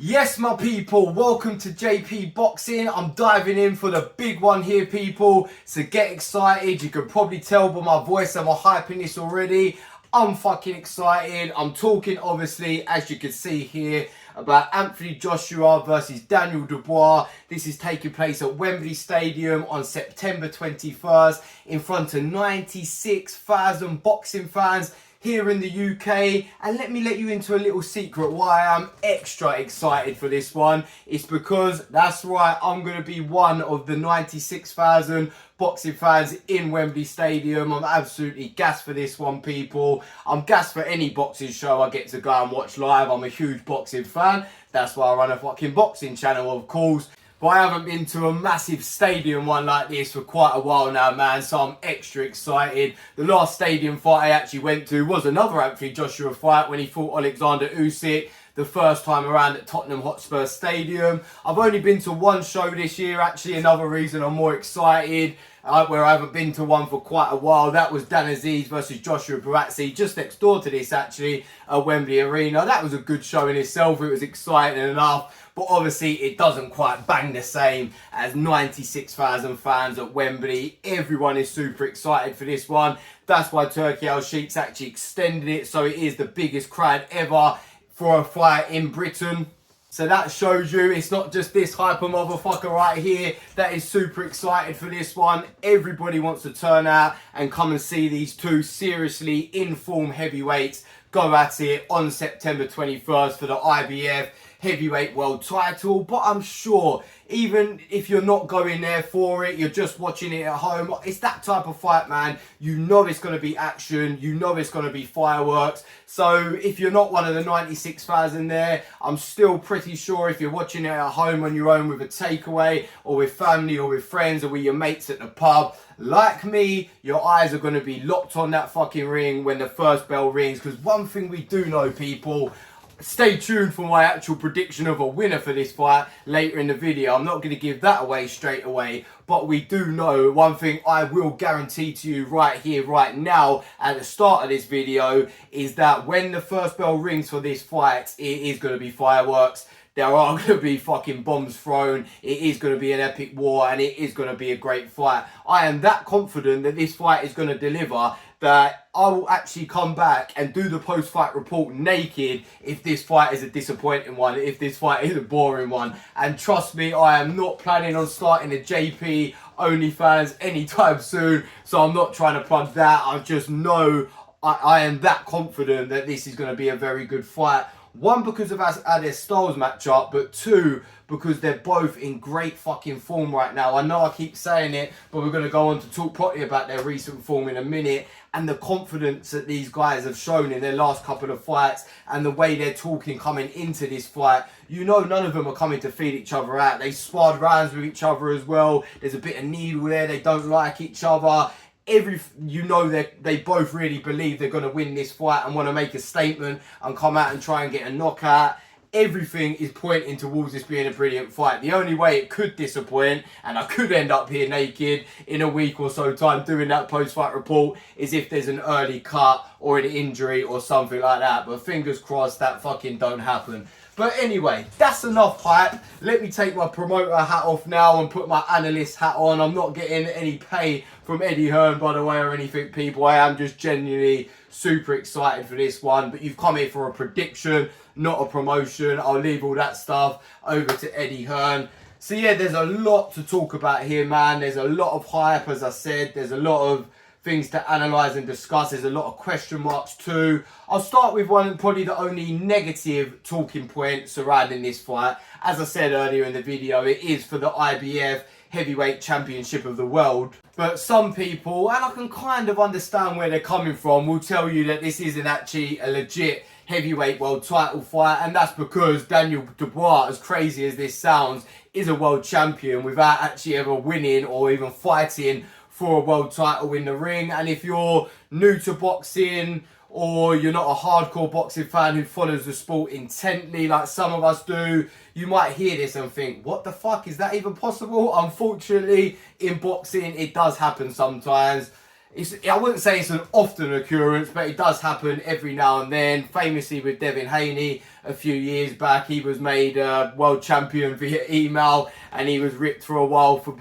Yes, my people, welcome to JP Boxing. I'm diving in for the big one here, people. So get excited. You can probably tell by my voice I'm hyping this already. I'm fucking excited. I'm talking, obviously, as you can see here, about Anthony Joshua versus Daniel Dubois. This is taking place at Wembley Stadium on September 21st in front of 96,000 boxing fans here in the UK. And let me let you into a little secret why I'm extra excited for this one. It's because, that's right, I'm going to be one of the 96,000 boxing fans in Wembley Stadium. I'm absolutely gassed for this one, people. I'm gassed for any boxing show I get to go and watch live. I'm a huge boxing fan. That's why I run a fucking boxing channel, of course. But I haven't been to a massive stadium one like this for quite a while now, man, so I'm extra excited. The last stadium fight I actually went to was another Anthony Joshua fight when he fought Alexander Usyk the first time around at Tottenham Hotspur Stadium. I've only been to one show this year, actually. Another reason I'm more excited, where I haven't been to one for quite a while. That was Dan Aziz versus Joshua Buatsi, just next door to this, actually, at Wembley Arena. That was a good show in itself. It was exciting enough. But obviously, it doesn't quite bang the same as 96,000 fans at Wembley. Everyone is super excited for this one. That's why Turkey Al Sheikh's actually extended it, so it is the biggest crowd ever for a fight in Britain. So that shows you it's not just this hyper motherfucker right here that is super excited for this one. Everybody wants to turn out and come and see these two seriously in-form heavyweights go at it on September 21st for the IBF heavyweight world title. But I'm sure even if you're not going there for it, you're just watching it at home, it's that type of fight, man. You know it's going to be action, you know it's going to be fireworks. So if you're not one of the 96,000 there, I'm still pretty sure if you're watching it at home on your own with a takeaway or with family or with friends or with your mates at the pub, like me, your eyes are going to be locked on that fucking ring when the first bell rings. Because one thing we do know, people, stay tuned for my actual prediction of a winner for this fight later in the video. I'm not going to give that away straight away, but we do know one thing I will guarantee to you right here, right now, at the start of this video, is that when the first bell rings for this fight, it is going to be fireworks. There are going to be fucking bombs thrown. It is going to be an epic war, and it is going to be a great fight. I am that confident that this fight is going to deliver that I will actually come back and do the post-fight report naked if this fight is a disappointing one, if this fight is a boring one. And trust me, I am not planning on starting a JP OnlyFans anytime soon, so I'm not trying to plug that. I just know I am that confident that this is going to be a very good fight. One, because of how their styles match up, but two, because they're both in great fucking form right now. I know I keep saying it, but we're going to go on to talk properly about their recent form in a minute, and the confidence that these guys have shown in their last couple of fights and the way they're talking coming into this fight. You know, none of them are coming to feed each other out. They sparred rounds with each other as well. There's a bit of needle there. They don't like each other. You know that they both really believe they're going to win this fight and want to make a statement and come out and try and get a knockout. Everything is pointing towards this being a brilliant fight. The only way it could disappoint, and I could end up here naked in a week or so time doing that post-fight report, is if there's an early cut or an injury or something like that. But fingers crossed that fucking don't happen. But anyway, that's enough hype. Let me take my promoter hat off now and put my analyst hat on. I'm not getting any pay from Eddie Hearn, by the way, or anything, people. I am just genuinely super excited for this one. But you've come here for a prediction, not a promotion. I'll leave all that stuff over to Eddie Hearn. So yeah, there's a lot to talk about here, man. There's a lot of hype, as I said. There's a lot of things to analyse and discuss. There's a lot of question marks too. I'll start with one, probably the only negative talking point surrounding this fight. As I said earlier in the video, it is for the IBF Heavyweight Championship of the World. But some people, and I can kind of understand where they're coming from, will tell you that this isn't actually a legit heavyweight world title fight, and that's because Daniel Dubois, as crazy as this sounds, is a world champion without actually ever winning or even fighting for a world title in the ring. And if you're new to boxing or you're not a hardcore boxing fan who follows the sport intently like some of us do, you might hear this and think, what the fuck, is that even possible? Unfortunately, in boxing, it does happen sometimes. I wouldn't say it's an often occurrence, but it does happen every now and then. Famously with Devin Haney a few years back, he was made world champion via email, and he was ripped for a while for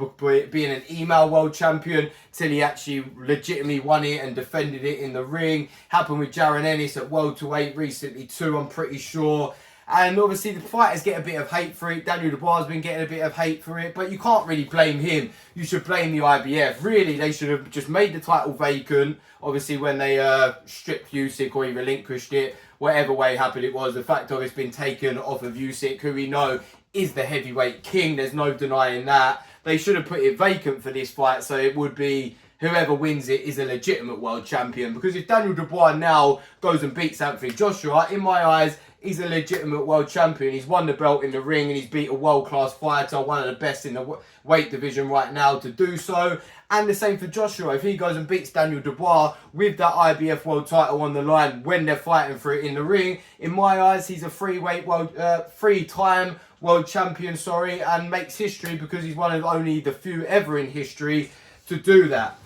being an email world champion till he actually legitimately won it and defended it in the ring. Happened with Jaron Ennis at welterweight recently too, I'm pretty sure. And obviously the fighters get a bit of hate for it. Daniel Dubois has been getting a bit of hate for it, but you can't really blame him. You should blame the IBF. Really, they should have just made the title vacant. Obviously when they stripped Usyk, or he relinquished it, whatever way happened it was, the fact of it's been taken off of Usyk, who we know is the heavyweight king. There's no denying that. They should have put it vacant for this fight, so it would be whoever wins it is a legitimate world champion. Because if Daniel Dubois now goes and beats Anthony Joshua, in my eyes, he's a legitimate world champion. He's won the belt in the ring, and he's beat a world-class fighter, one of the best in the weight division right now to do so. And the same for Joshua. If he goes and beats Daniel Dubois with that IBF world title on the line when they're fighting for it in the ring, in my eyes, he's a three-time world champion, and makes history because he's one of only the few ever in history to do that.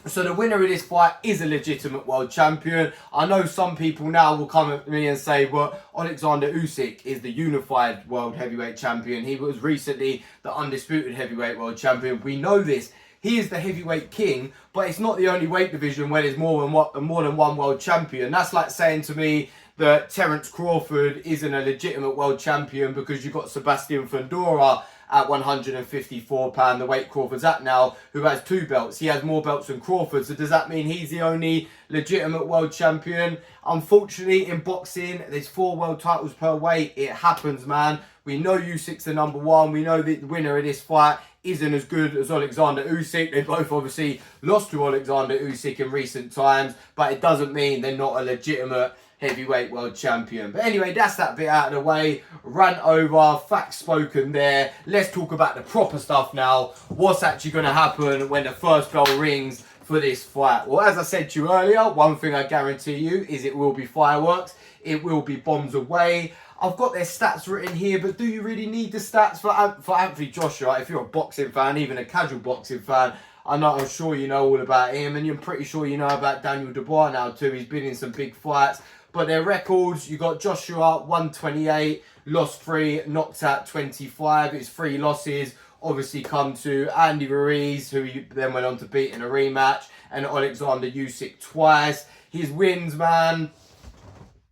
So the winner of this fight is a legitimate world champion. I know some people now will come at me and say, well, Alexander Usyk is the unified world heavyweight champion. He was recently the undisputed heavyweight world champion. We know this. He is the heavyweight king, but it's not the only weight division where there's more than one world champion. That's like saying to me that Terence Crawford isn't a legitimate world champion because you've got Sebastian Fundora at 154 pound, the weight Crawford's at now, who has 2 belts. He has more belts than Crawford, so does that mean he's the only legitimate world champion? Unfortunately, in boxing, there's 4 world titles per weight. It happens, man. We know Usyk's the number 1. We know the winner of this fight isn't as good as Alexander Usyk. They both obviously lost to Alexander Usyk in recent times, but it doesn't mean they're not a legitimate heavyweight world champion. But anyway, that's that bit out of the way. Rant over, facts spoken there. Let's talk about the proper stuff now. What's actually going to happen when the first bell rings for this fight? Well, as I said to you earlier, one thing I guarantee you is it will be fireworks. It will be bombs away. I've got their stats written here, but do you really need the stats for Anthony Joshua? If you're a boxing fan, even a casual boxing fan, I'm sure you know all about him, and you're pretty sure you know about Daniel Dubois now too. He's been in some big fights. But their records, you got Joshua 128, lost 3, knocked out 25. His 3 losses obviously come to Andy Ruiz, who then went on to beat in a rematch, and Alexander Usyk twice. His wins, man,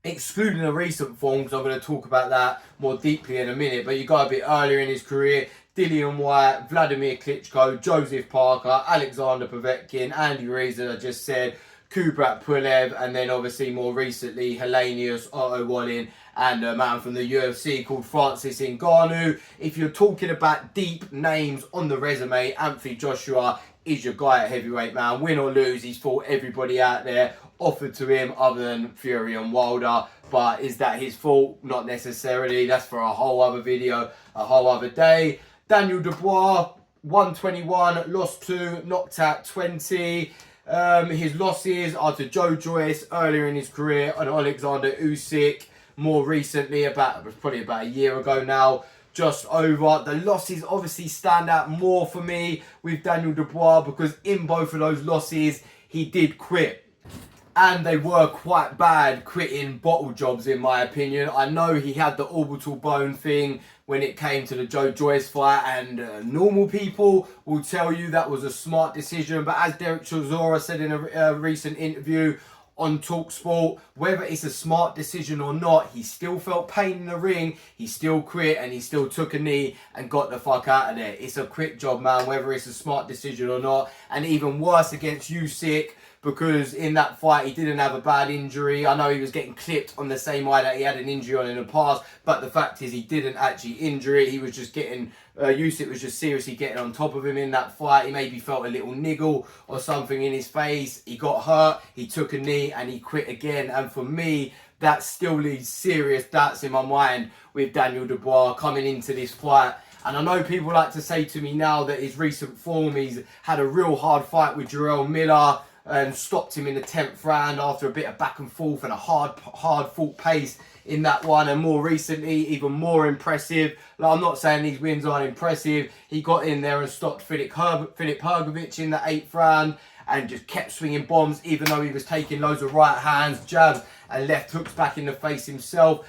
excluding the recent form, because I'm going to talk about that more deeply in a minute, but you got a bit earlier in his career, Dillian Whyte, Vladimir Klitschko, Joseph Parker, Alexander Povetkin, Andy Ruiz, as I just said, Kubrat Pulev, and then obviously more recently Helenius, Otto Wallin, and a man from the UFC called Francis Ngannou. If you're talking about deep names on the resume, Anthony Joshua is your guy at heavyweight, man. Win or lose, he's fought everybody out there offered to him other than Fury and Wilder. But is that his fault? Not necessarily. That's for a whole other video, a whole other day. Daniel Dubois, 121, lost 2, knocked out 20. His losses are to Joe Joyce earlier in his career and Alexander Usyk more recently, probably about a year ago now, just over. The losses obviously stand out more for me with Daniel Dubois because in both of those losses he did quit. And they were quite bad quitting bottle jobs in my opinion. I know he had the orbital bone thing when it came to the Joe Joyce fight, and normal people will tell you that was a smart decision. But as Derek Chisora said in a recent interview on TalkSport, whether it's a smart decision or not, he still felt pain in the ring, he still quit, and he still took a knee and got the fuck out of there. It's a quick job, man, whether it's a smart decision or not. And even worse against Usyk, because in that fight he didn't have a bad injury. I know he was getting clipped on the same eye that he had an injury on in the past, but the fact is he didn't actually injure it. He was just getting, Usyk was just seriously getting on top of him in that fight. He maybe felt a little niggle or something in his face. He got hurt, he took a knee, and he quit again. And for me, that still leaves serious doubts in my mind with Daniel Dubois coming into this fight. And I know people like to say to me now that his recent form, he's had a real hard fight with Jarrell Miller, and stopped him in the 10th round after a bit of back and forth and a hard fought pace in that one. And more recently, even more impressive. Like, I'm not saying these wins aren't impressive. He got in there and stopped Filip Hrgovic in the 8th round. and just kept swinging bombs, even though he was taking loads of right hands, jabs, and left hooks back in the face himself.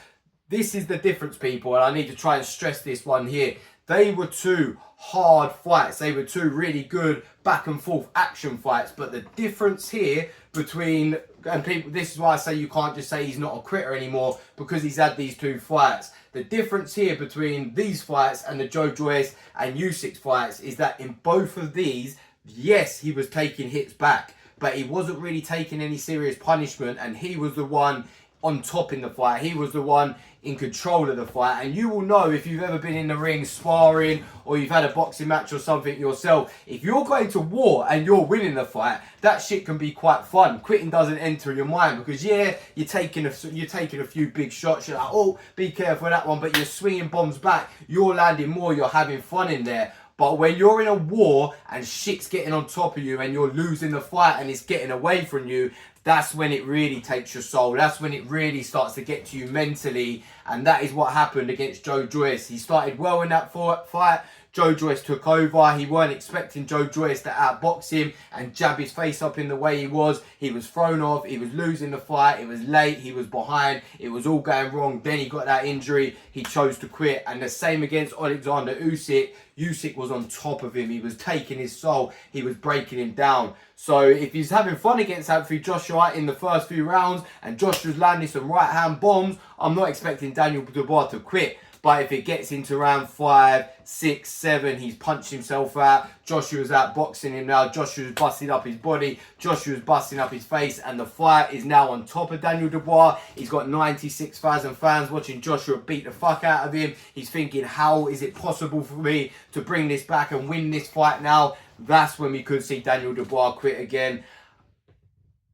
This is the difference, people, and I need to try and stress this one here. They were two hard fights. They were two really good back and forth action fights. But the difference here between, and people, this is why I say you can't just say he's not a quitter anymore, because he's had these two fights. The difference here between these fights and the Joe Joyce and Usyk fights is that in both of these, yes, he was taking hits back, but he wasn't really taking any serious punishment, and he was the one on top in the fight. He was the one in control of the fight. And you will know, if you've ever been in the ring sparring or you've had a boxing match or something yourself, if you're going to war and you're winning the fight, that shit can be quite fun. Quitting doesn't enter your mind, because yeah, you're taking a few big shots, you're like, oh, be careful with that one, but you're swinging bombs back, you're landing more, you're having fun in there. But when you're in a war and shit's getting on top of you and you're losing the fight and it's getting away from you, that's when it really takes your soul. That's when it really starts to get to you mentally. And that is what happened against Joe Joyce. He started well in that fight. Joe Joyce took over. He weren't expecting Joe Joyce to outbox him and jab his face up in the way he was. He was thrown off. He was losing the fight. It was late. He was behind. It was all going wrong. Then he got that injury. He chose to quit. And the same against Alexander Usyk. Usyk was on top of him. He was taking his soul. He was breaking him down. So if he's having fun against Anthony Joshua in the first few rounds and Joshua's landing some right hand bombs, I'm not expecting Daniel Dubois to quit. But if it gets into round 5, 6, 7, he's punched himself out. Joshua's out boxing him now. Joshua's busting up his body. Joshua's busting up his face. And the fight is now on top of Daniel Dubois. He's got 96,000 fans watching Joshua beat the fuck out of him. He's thinking, how is it possible for me to bring this back and win this fight now? That's when we could see Daniel Dubois quit again.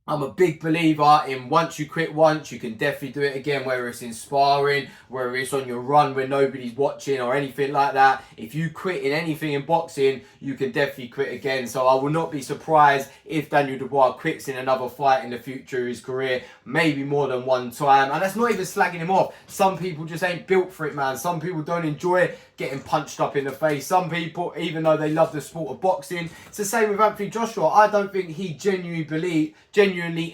I'm a big believer in once you quit once, you can definitely do it again, whether it's in sparring, whether it's on your run where nobody's watching or anything like that. If you quit in anything in boxing, you can definitely quit again. So I will not be surprised if Daniel Dubois quits in another fight in the future of his career, maybe more than one time. And that's not even slagging him off. Some people just ain't built for it, man. Some people don't enjoy getting punched up in the face. Some people, even though they love the sport of boxing, it's the same with Anthony Joshua. I don't think he genuinely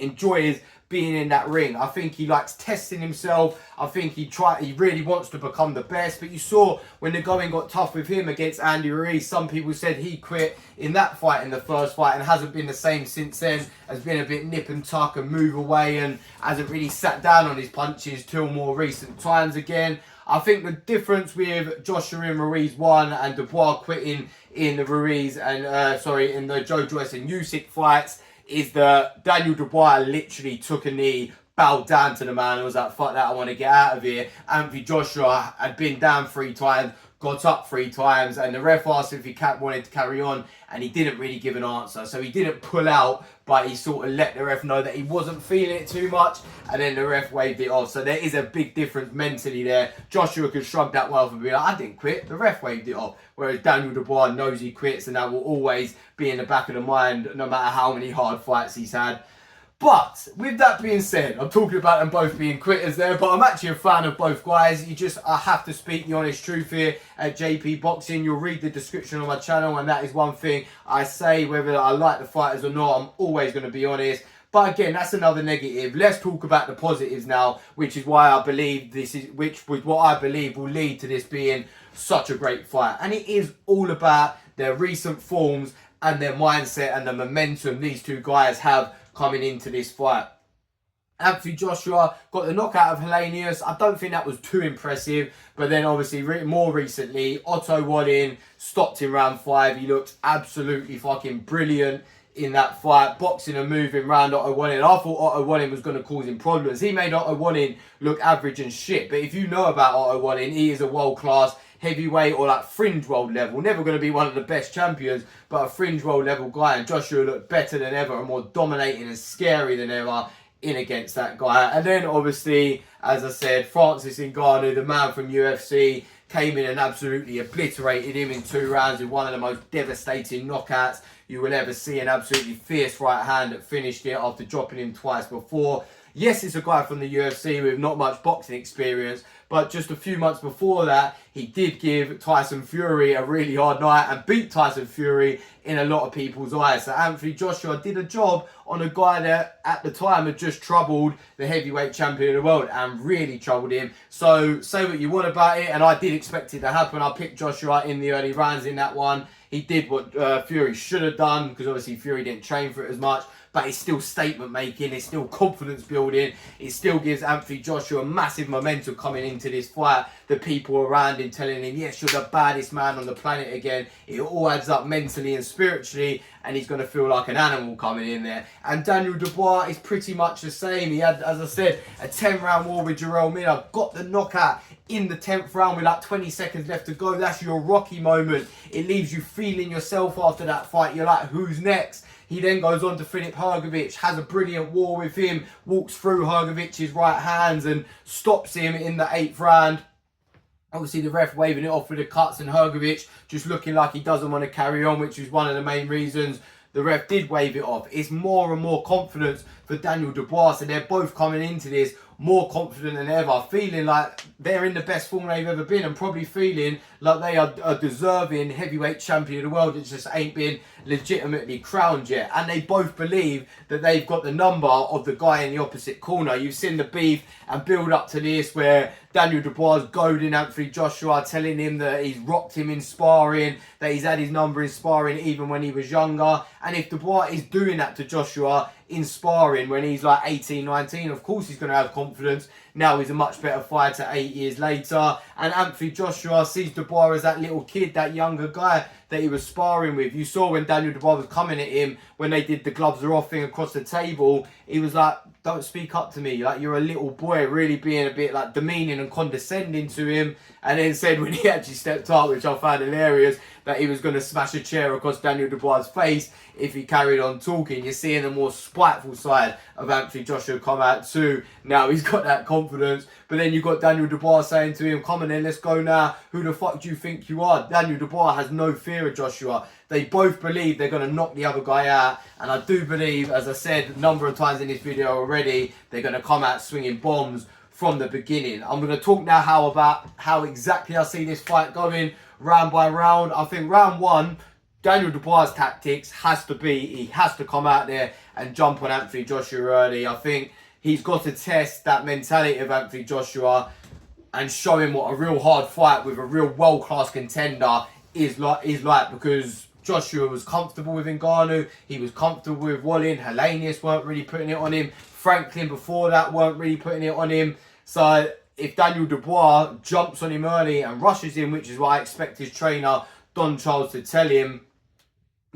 enjoys being in that ring. I think he likes testing himself. I think he really wants to become the best. But you saw when the going got tough with him against Andy Ruiz, some people said he quit in that fight, in the first fight, and hasn't been the same since then. Has been a bit nip and tuck and move away and hasn't really sat down on his punches till more recent times again. I think the difference with Joshua and Ruiz 1 and Dubois quitting in the Ruiz and in the Joe Joyce and Usyk fights is that Daniel Dubois literally took a knee, bowed down to the man and was like, fuck that, I want to get out of here. Anthony Joshua had been down 3 times, got up 3 times, and the ref asked if he wanted to carry on, and he didn't really give an answer. So he didn't pull out, but he sort of let the ref know that he wasn't feeling it too much, and then the ref waved it off. So there is a big difference mentally there. Joshua could shrug that one off and be like, I didn't quit, the ref waved it off. Whereas Daniel Dubois knows he quits, and that will always be in the back of the mind, no matter how many hard fights he's had. But with that being said, I'm talking about them both being quitters there, but I'm actually a fan of both guys. I have to speak the honest truth here at JP Boxing. You'll read the description on my channel, and that is one thing I say, whether I like the fighters or not, I'm always going to be honest. But again, that's another negative. Let's talk about the positives now, which is why I believe what I believe will lead to this being such a great fight. And it is all about their recent forms and their mindset and the momentum these two guys have coming into this fight. Anthony Joshua got the knockout of Helenius. I don't think that was too impressive. But then obviously more recently, Otto Wallin stopped in round 5. He looked absolutely fucking brilliant in that fight, boxing and moving around Otto Wallin. I thought Otto Wallin was going to cause him problems. He made Otto Wallin look average and shit. But if you know about Otto Wallin, he is a world-class heavyweight or like fringe world level. Never going to be one of the best champions, but a fringe world level guy. And Joshua looked better than ever and more dominating and scary than ever in against that guy. And then obviously, as I said, Francis Ngannou, the man from UFC, came in and absolutely obliterated him in 2 rounds with one of the most devastating knockouts you will ever see. An absolutely fierce right hand that finished it after dropping him twice before. Yes, it's a guy from the UFC with not much boxing experience, but just a few months before that, he did give Tyson Fury a really hard night and beat Tyson Fury in a lot of people's eyes. So Anthony Joshua did a job on a guy that at the time had just troubled the heavyweight champion of the world and really troubled him. So say what you want about it, and I did expect it to happen. I picked Joshua in the early rounds in that one. He did what Fury should have done, because obviously Fury didn't train for it as much. But it's still statement making, it's still confidence building, it still gives Anthony Joshua massive momentum coming into this fight. The people around him telling him, yes, you're the baddest man on the planet again. It all adds up mentally and spiritually, and he's going to feel like an animal coming in there. And Daniel Dubois is pretty much the same. He had, as I said, a 10-round war with Jarrell Miller, got the knockout in the 10th round with like 20 seconds left to go. That's your Rocky moment. It leaves you feeling yourself after that fight. You're like, who's next? He then goes on to Filip Hrgović, has a brilliant war with him, walks through Hrgovic's right hands and stops him in the 8th round. Obviously, the ref waving it off with the cuts, and Hrgović just looking like he doesn't want to carry on, which is one of the main reasons the ref did wave it off. It's more and more confidence for Daniel Dubois, so they're both coming into this more confident than ever, feeling like they're in the best form they've ever been, and probably feeling like they are a deserving heavyweight champion of the world that just ain't been legitimately crowned yet. And they both believe that they've got the number of the guy in the opposite corner. You've seen the beef and build up to this where Daniel Dubois is goading Anthony Joshua, telling him that he's rocked him in sparring, that he's had his number in sparring even when he was younger. And if Dubois is doing that to Joshua in sparring when he's like 18, 19, of course he's going to have confidence. Now he's a much better fighter 8 years later. And Anthony Joshua sees Dubois as that little kid, that younger guy that he was sparring with. You saw when Daniel Dubois was coming at him, when they did the gloves are off thing across the table, he was like, don't speak up to me, like you're a little boy, really being a bit like demeaning and condescending to him. And then said when he actually stepped up, which I found hilarious, that he was going to smash a chair across Daniel Dubois' face if he carried on talking. You're seeing the more spiteful side of Anthony Joshua come out too. Now he's got that confidence. But then you've got Daniel Dubois saying to him, come on then, let's go now. Who the fuck do you think you are? Daniel Dubois has no fear of Joshua. They both believe they're going to knock the other guy out. And I do believe, as I said a number of times in this video already, they're going to come out swinging bombs from the beginning. I'm going to talk now how exactly I see this fight going round by round. I think round one, Daniel Dubois' tactics has to be, he has to come out there and jump on Anthony Joshua early. I think he's got to test that mentality of Anthony Joshua and show him what a real hard fight with a real world-class contender is like, because Joshua was comfortable with Ngannou, he was comfortable with Wallin, Helenius weren't really putting it on him, Franklin before that weren't really putting it on him. So if Daniel Dubois jumps on him early and rushes him, which is what I expect his trainer Don Charles to tell him,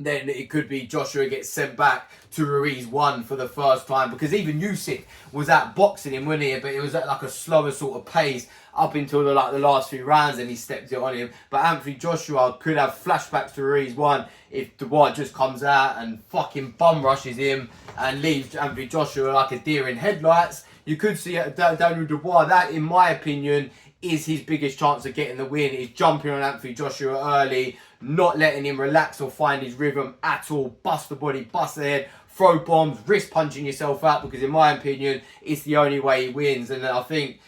then it could be Joshua gets sent back to Ruiz 1 for the first time. Because even Usyk was out boxing him, wasn't he? But it was at like a slower sort of pace up until the last few rounds, and he stepped it on him. But Anthony Joshua could have flashbacks to Ruiz 1 if Dubois just comes out and fucking bum rushes him and leaves Anthony Joshua like a deer in headlights. You could see Daniel Dubois, that in my opinion is his biggest chance of getting the win, is jumping on Anthony Joshua early, not letting him relax or find his rhythm at all, bust the body, bust the head, throw bombs, wrist punching yourself out, because in my opinion, it's the only way he wins. And I think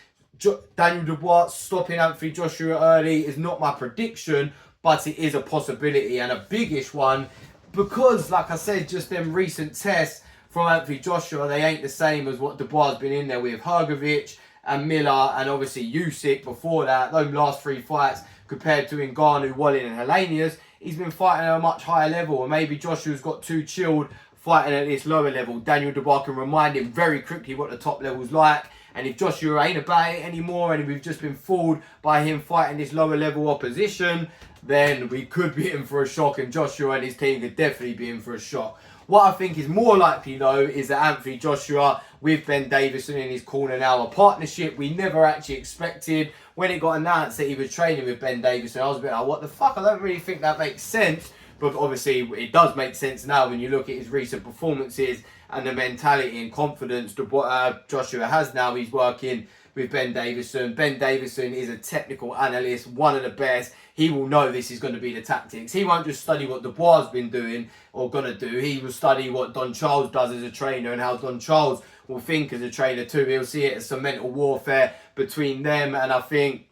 Daniel Dubois stopping Anthony Joshua early is not my prediction, but it is a possibility and a biggish one, because like I said, just them recent tests from Anthony Joshua, they ain't the same as what Dubois has been in there with Hrgović and Miller, and obviously Usyk before that. Those last 3 fights compared to Ngannou, Wallin and Helenius, he's been fighting at a much higher level, and maybe Joshua's got too chilled fighting at this lower level. Daniel Dubois can remind him very quickly what the top level's like, and if Joshua ain't about it anymore and we've just been fooled by him fighting this lower level opposition, then we could be in for a shock, and Joshua and his team could definitely be in for a shock. What I think is more likely though is that Anthony Joshua with Ben Davison in his corner now, a partnership we never actually expected. When it got announced that he was training with Ben Davison, I was a bit like, what the fuck? I don't really think that makes sense. But obviously it does make sense now when you look at his recent performances and the mentality and confidence Joshua has now. He's working with Ben Davison. Ben Davison is a technical analyst, one of the best. He will know this is going to be the tactics. He won't just study what Dubois has been doing or going to do. He will study what Don Charles does as a trainer and how Don Charles will think as a trainer too. He'll see it as some mental warfare between them, and I think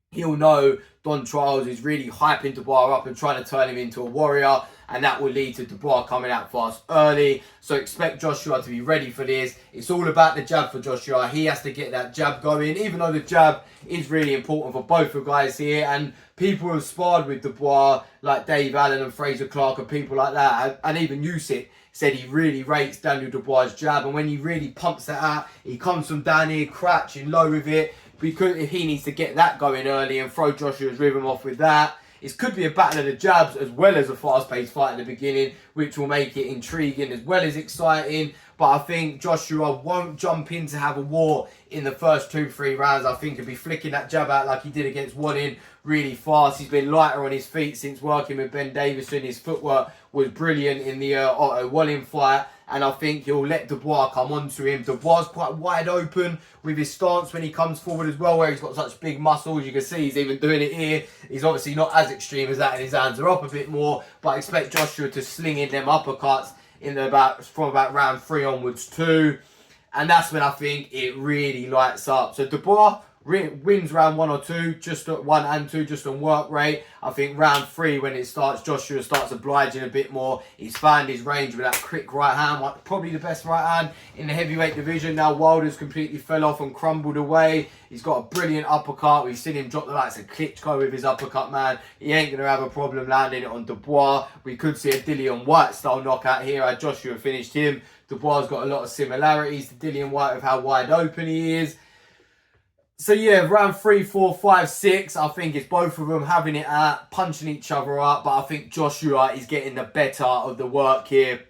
he'll know Don Charles is really hyping Dubois up and trying to turn him into a warrior, and that will lead to Dubois coming out fast early. So expect Joshua to be ready for this. It's all about the jab for Joshua. He has to get that jab going, even though the jab is really important for both the guys here. And people who have sparred with Dubois, like Dave Allen and Fraser Clark and people like that, and even Usyk, said he really rates Daniel Dubois' jab. And when he really pumps that out, he comes from down here, crouching low with it, because if he needs to get that going early and throw Joshua's rhythm off with that, it could be a battle of the jabs as well as a fast-paced fight in the beginning, which will make it intriguing as well as exciting. But I think Joshua won't jump in to have a war in the first 2-3 rounds. I think he'll be flicking that jab out like he did against Wadin really fast. He's been lighter on his feet since working with Ben Davison. His footwork was brilliant in the Otto Wallin fight. And I think he'll let Dubois come onto him. Dubois quite wide open with his stance when he comes forward as well, where he's got such big muscles. You can see he's even doing it here. He's obviously not as extreme as that, and his hands are up a bit more. But I expect Joshua to sling in them uppercuts in from about round 3 onwards too. And that's when I think it really lights up. So Dubois wins round 1 or 2, just at 1 and 2, just on work rate. I think round 3, when it starts, Joshua starts obliging a bit more. He's found his range with that quick right hand, probably the best right hand in the heavyweight division. Now Wilder's completely fell off and crumbled away. He's got a brilliant uppercut. We've seen him drop the likes of Klitschko with his uppercut, man. He ain't going to have a problem landing it on Dubois. We could see a Dillian White style knockout here had Joshua finished him. Dubois got a lot of similarities to Dillian White with how wide open he is. So yeah, round 3, 4, 5, 6, I think it's both of them having it out, punching each other up. But I think Joshua is getting the better of the work here.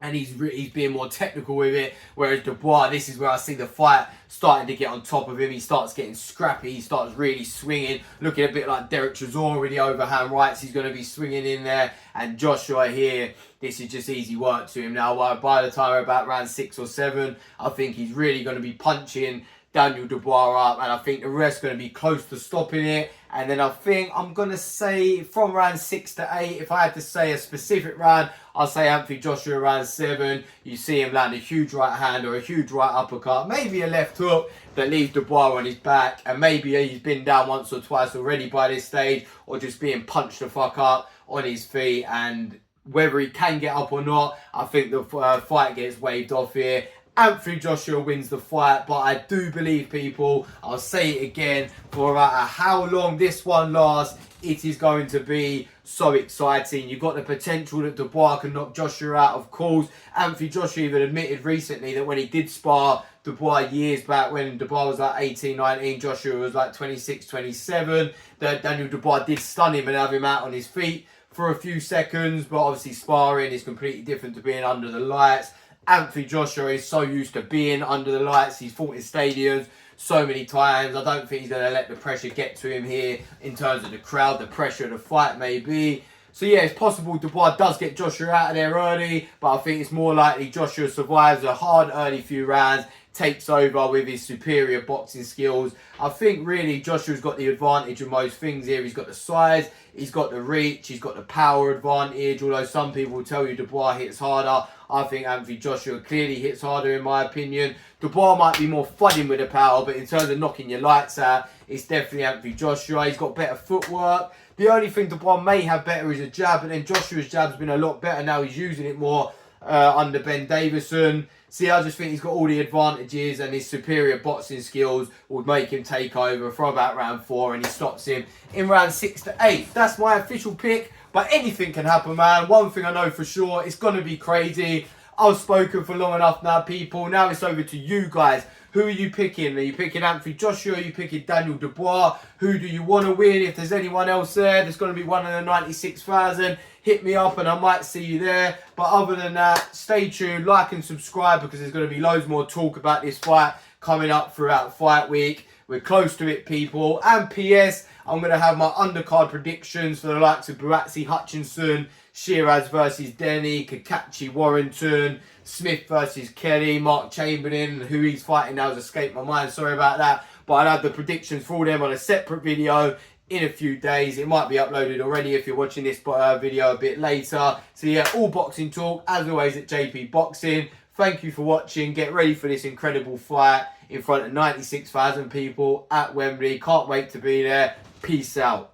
And he's being more technical with it. Whereas Dubois, this is where I see the fight starting to get on top of him. He starts getting scrappy. He starts really swinging. Looking a bit like Derek Chisora with the overhand rights. He's going to be swinging in there. And Joshua here, this is just easy work to him now. By the time we're about round 6 or 7, I think he's really going to be punching Daniel Dubois up, and I think the rest going to be close to stopping it. And then I think I'm going to say from round 6 to 8, if I had to say a specific round, I'll say Anthony Joshua round 7. You see him land a huge right hand or a huge right uppercut, maybe a left hook that leaves Dubois on his back, and maybe he's been down once or twice already by this stage, or just being punched the fuck up on his feet. And whether he can get up or not, I think the fight gets waved off here. Anthony Joshua wins the fight, but I do believe, people, I'll say it again, for no matter how long this one lasts, it is going to be so exciting. You've got the potential that Dubois can knock Joshua out, of course. Anthony Joshua even admitted recently that when he did spar Dubois years back, when Dubois was like 18, 19, Joshua was like 26, 27, that Daniel Dubois did stun him and have him out on his feet for a few seconds. But obviously sparring is completely different to being under the lights. Anthony Joshua is so used to being under the lights. He's fought in stadiums so many times. I don't think he's going to let the pressure get to him here in terms of the crowd, the pressure of the fight maybe. So yeah, it's possible Dubois does get Joshua out of there early, but I think it's more likely Joshua survives a hard early few rounds, takes over with his superior boxing skills. I think really Joshua's got the advantage of most things here. He's got the size, he's got the reach, he's got the power advantage, although some people will tell you Dubois hits harder. I think Anthony Joshua clearly hits harder in my opinion. Dubois might be more flooding with the power, but in terms of knocking your lights out, it's definitely Anthony Joshua. He's got better footwork. The only thing Dubois may have better is a jab, but then Joshua's jab's been a lot better now. He's using it more under Ben Davison. See, I just think he's got all the advantages, and his superior boxing skills would make him take over from about round 4, and he stops him in round 6 to 8. That's my official pick, but anything can happen, man. One thing I know for sure, it's going to be crazy. I've spoken for long enough now, people. Now it's over to you guys. Who are you picking? Are you picking Anthony Joshua? Are you picking Daniel Dubois? Who do you want to win? If there's anyone else there's going to be one in the 96,000. Hit me up and I might see you there. But other than that, stay tuned, like and subscribe, because there's going to be loads more talk about this fight coming up throughout fight week. We're close to it, people. And P.S. I'm going to have my undercard predictions for the likes of Buatsi, Hutchinson, Shiraz versus Denny, Kakachi Warrington, Smith versus Kelly, Mark Chamberlain, who he's fighting now has escaped my mind, sorry about that. But I'll have the predictions for all them on a separate video in a few days. It might be uploaded already if you're watching this video a bit later. So yeah, all boxing talk, as always, at JP Boxing. Thank you for watching. Get ready for this incredible fight in front of 96,000 people at Wembley. Can't wait to be there. Peace out.